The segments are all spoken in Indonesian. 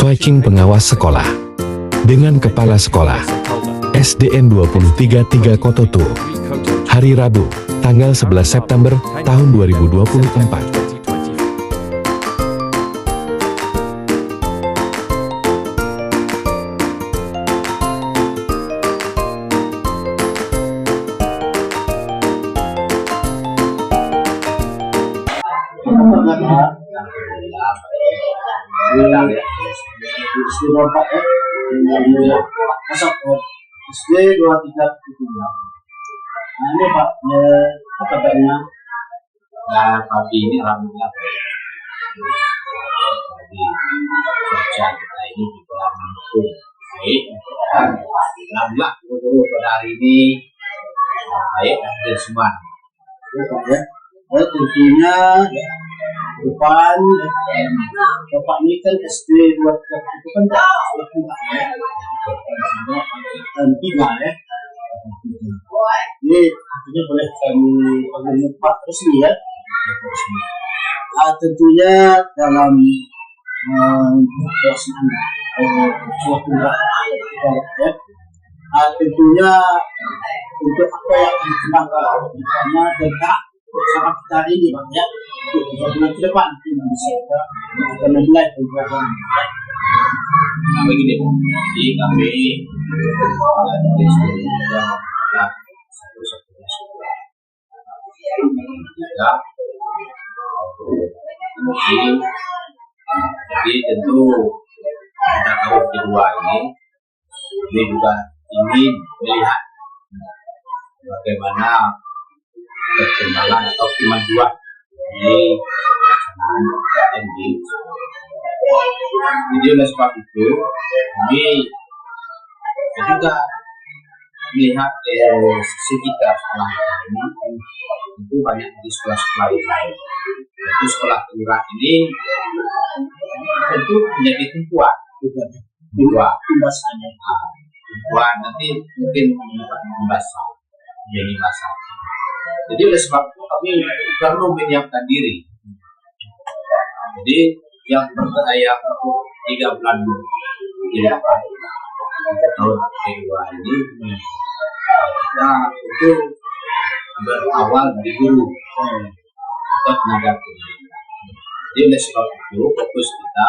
Swaching pengawas sekolah dengan Kepala Sekolah SDN 233 Kototu, hari Rabu, tanggal 11 September tahun 2024. SD Bapak SD 23. Nah ini Pak, apa kabarnya? Nah, pagi ini alhamdulillah di cuaca kita ini juga mendukung baik. Alhamdulillah guru pada hari ini baik dan semua. Pak ya, tentunya depan Bapak ini kan SD 23 itu kan dan 3 ya. Ini artinya boleh kami panggil Pak resmi ya. Tentunya dalam suatu ya. Tentunya untuk apa yang akan kita bersama dekat bersama kita ini Pak ya. Untuk 3 bulan ke depan bisa kita memulai program. Nah begini, jadi kami dari sekolah juga adalah satu-satunya sekolah juga jadi tentu pada tahun kedua ini juga ingin melihat bagaimana perkembangan atau kemajuan di pelaksanaan PTN di sekolah. Jadi oleh sebab itu kami juga melihat sekitar sekolah ini tentu banyak di sekolah-sekolah lain. Tentu sekolah kelurahan ini tentu menjadi tumpuan nanti mungkin membasak menjadi masalah. Jadi oleh sebab itu kami perlu menyiapkan diri. Jadi yang berkaya untuk 3 bulan di depan tahun kedua ini kita itu berawal dari guru atau tenaga pendidikan. Jadi oleh sebab itu fokus kita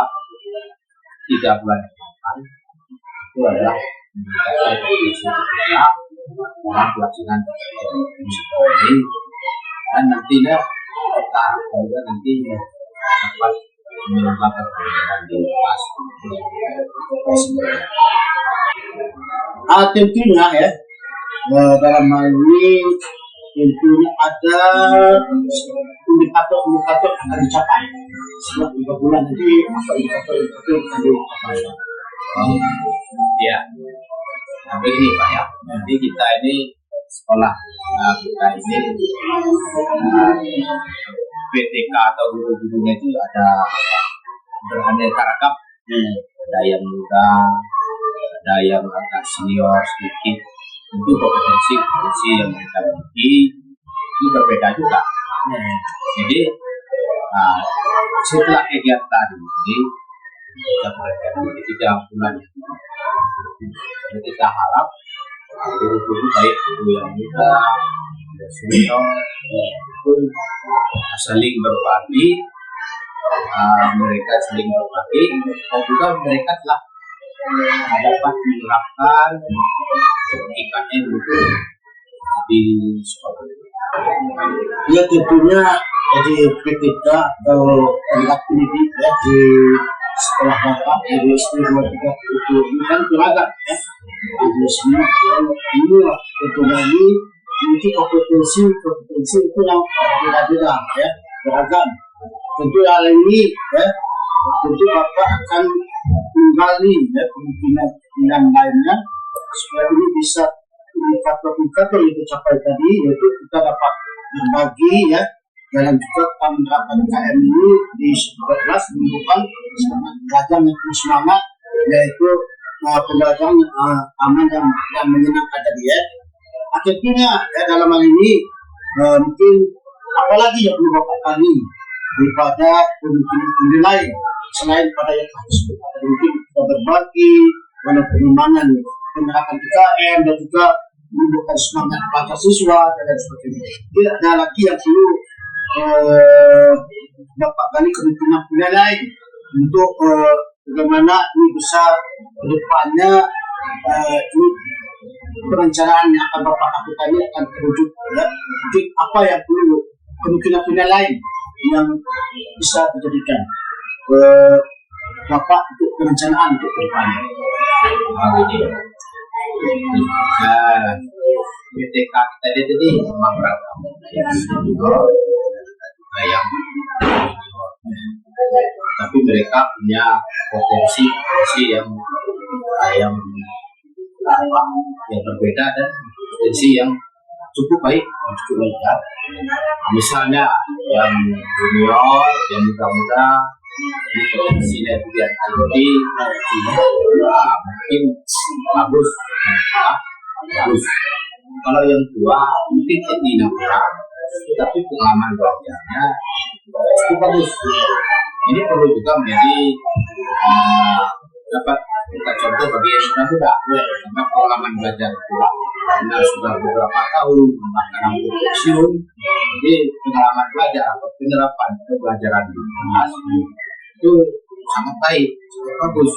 3 bulan ke depan itu adalah meningkatkan kompetensi kita dalam pelaksanaan sekolah ini dan nantinya kita juga nanti dapat menambahkan perbedaan di kelas. Tentunya ya dalam hal ini tentunya ada indikator akan dicapai setelah 3 bulan nanti apa indikator akan dicapai. Ya, nah begini Pak ya, nanti kita ini sekolah kita ini PTK atau guru-gurunya itu ada beraneka ragam. Ada yang muda, ada yang agak senior sedikit. Tentu kompetensi yang mereka miliki itu berbeda juga. Jadi setelah kegiatan ini kita berikan 3 bulan. Jadi kita harap guru-guru baik guru yang muda, senior itu saling berbagi, mereka saling berbagi dan juga mereka telah dapat menerapkan IKN itu di sekolah. Ya tentunya di PTK atau tingkat pendidik ya di sekolah Bapak di SD 23 itu kan beragam ya. Jadi semua ini tentunya ini memiliki kompetensi itu yang berbeda-beda ya, beragam. Tentu hal ini ya, tentu Bapak akan menggali ya kemungkinan yang lainnya supaya ini bisa indikator yang dicapai tadi, yaitu kita dapat berbagi ya dalam juga menerapkan KM ini di sebuah kelas menunjukkan semangat belajar yang penuh semangat, yaitu pembelajaran aman dan menyenangkan tadi ya. Akhirnya ya dalam hal ini mungkin apalagi yang perlu Bapak kali daripada pemimpin lain selain pada yang harus mungkin berbagi dalam pengembangan penerapan PKM dan juga menimbulkan semangat para siswa dan sebagainya. Tidak ada lagi yang perlu dapat kali kemungkinan lain untuk bagaimana ini bisa ke depannya perencanaan yang akan Bapak lakukan ini akan terwujud. Mungkin apa yang perlu kemungkinan lain yang bisa dijadikan Bapak untuk perencanaan untuk ke depannya. BTK kita tadi memang beragam, juga yang tapi mereka punya potensi yang berbeda dan potensi yang cukup baik. Misalnya yang junior, yang muda-muda, ini potensinya juga tinggi, mungkin bagus. Kalau yang tua mungkin tidak kurang, tapi pengalaman belajarnya cukup bagus. Ini perlu juga menjadi dapat kita contoh bagi yang sudah muda, karena pengalaman belajar pula karena sudah beberapa tahun bahkan hampir pensiun, jadi pengalaman belajar atau penerapan pembelajaran di kelas itu sangat baik, sangat bagus.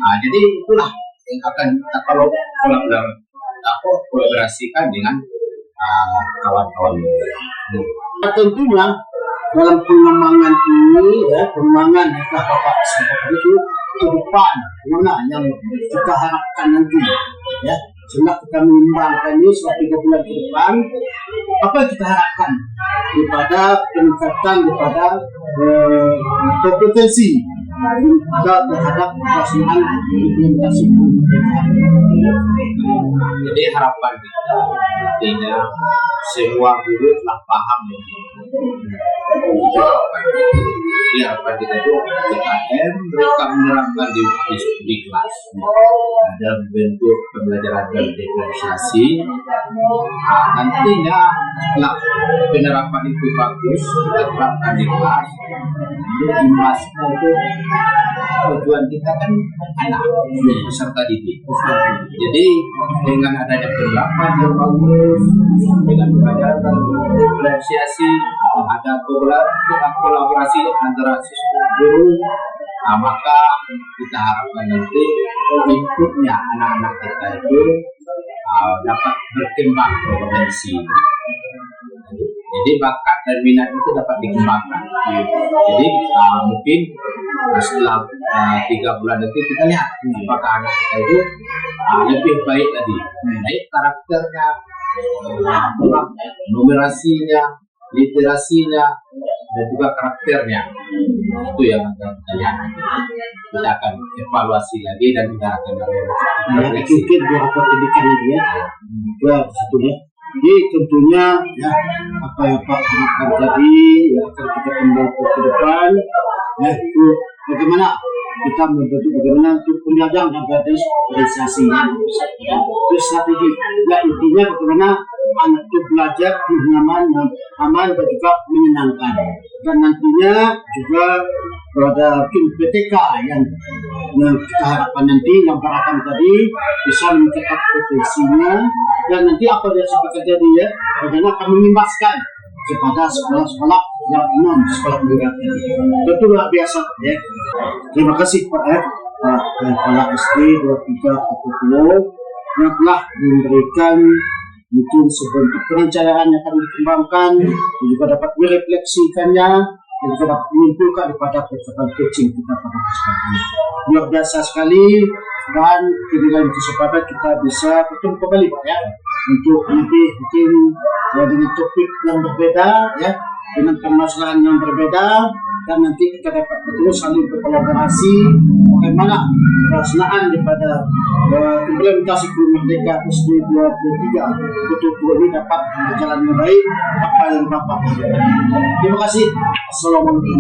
Nah, jadi itulah yang akan kita kalau kolaborasikan dengan kawan-kawan. Nah, tentunya dalam pengembangan ini, pengembangan yang Bapak sampaikan itu ke depan, mana yang kita harapkan nanti, setelah kita mengembangkan ini selama 3 bulan ke depan, apa yang kita harapkan daripada peningkatan daripada kompetensi kita terhadap pelaksanaan implementasi mereka. Jadi harapan kita tidak semua guru telah paham. Jadi harapan kita itu PKM mereka menerapkan di kelas dalam bentuk pembelajaran berdiferensiasi. Nantinya setelah penerapan itu bagus kita terapkan di kelas, imbasnya itu tujuan kita kan anak peserta didik. Jadi dengan adanya penerapan yang bagus, dengan pembelajaran berdiferensiasi, ada kolaborasi antara siswa guru, maka kita harapkan nanti inputnya anak-anak kita itu dapat berkembang potensi. Jadi bakat dan minat itu dapat dikembangkan. Jadi mungkin setelah 3 bulan nanti kita lihat apakah anak kita itu lebih baik lagi, baik karakternya, numerasinya, literasinya, dan juga karakternya. Itu yang akan kita lihat. Kita akan evaluasi lagi dan kita akan refleksi. Mungkin beberapa pendidikan lagi sebetulnya. Jadi tentunya apa yang Pak harapkan tadi akan kita kembangkan ke depan, itu bagaimana kita membentuk bagaimana untuk pembelajaran dan diferensiasinya. Itu strategi. Intinya bagaimana anak itu belajar nyaman, aman dan juga menyenangkan. Dan nantinya juga pada tim PTK yang kita harapkan nanti yang harapan tadi bisa meningkatkan potensinya, dan nanti apa yang sempat terjadi bagaimana akan mengimbaskan kepada sekolah-sekolah yang non sekolah menengah tadi. Itu luar biasa Terima kasih Pak Kepala SD 2340 yang telah memberikan mungkin sebuah perencanaan yang akan dikembangkan dan juga dapat merefleksikannya dan juga dapat menyimpulkan daripada percakapan coaching kita pada kesempatan ini. Luar biasa sekali, dan di lain kesempatan kita bisa bertemu kembali Pak untuk nanti mungkin dengan topik yang berbeda dengan permasalahan yang berbeda, dan nanti kita dapat betul saling berkolaborasi bagaimana pelaksanaan daripada implementasi Guru Merdeka SD 23 betul-betul ini dapat berjalan dengan baik apa yang Bapak. Terima kasih. Assalamualaikum.